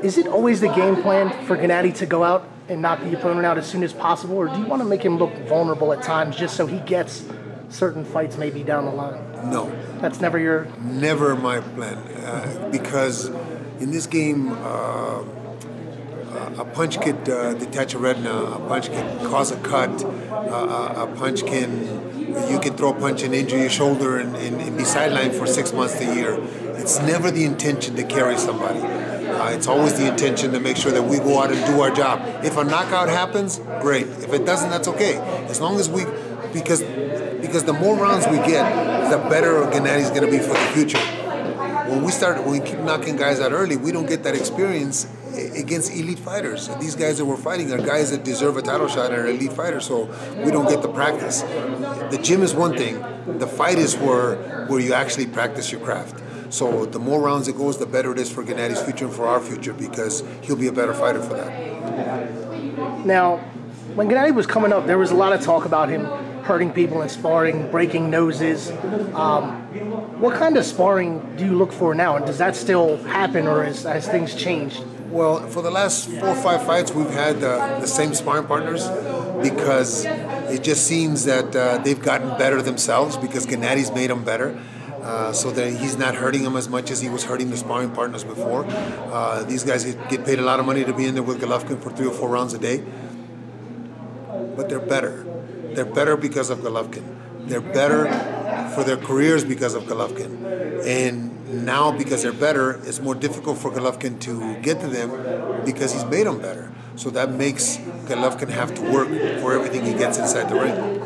Is it always the game plan for Gennady to go out and knock the opponent out as soon as possible, or do you want to make him look vulnerable at times just so he gets certain fights maybe down the line? No. That's never your... Never my plan. Because in this game, a punch could detach a retina, a punch can cause a cut, a punch you can throw a punch and injure your shoulder and be sidelined for 6 months to a year. It's never the intention to carry somebody. It's always the intention to make sure that we go out and do our job. If a knockout happens, great. If it doesn't, that's okay. As long as because the more rounds we get, the better Gennady's going to be for the future. When we keep knocking guys out early, we don't get that experience against elite fighters. These guys that we're fighting are guys that deserve a title shot and are elite fighters, so we don't get the practice. The gym is one thing. The fight is where you actually practice your craft. So the more rounds it goes, the better it is for Gennady's future and for our future, because he'll be a better fighter for that. Now, when Gennady was coming up, there was a lot of talk about him hurting people in sparring, breaking noses. What kind of sparring do you look for now? And does that still happen, or has things changed? Well, for the last 4 or 5 fights, we've had the same sparring partners, because it just seems that they've gotten better themselves, because Gennady's made them better. So that he's not hurting them as much as he was hurting the sparring partners before. These guys get paid a lot of money to be in there with Golovkin for 3 or 4 rounds a day. But they're better. They're better because of Golovkin. They're better for their careers because of Golovkin. And now, because they're better, it's more difficult for Golovkin to get to them because he's made them better. So that makes Golovkin have to work for everything he gets inside the ring.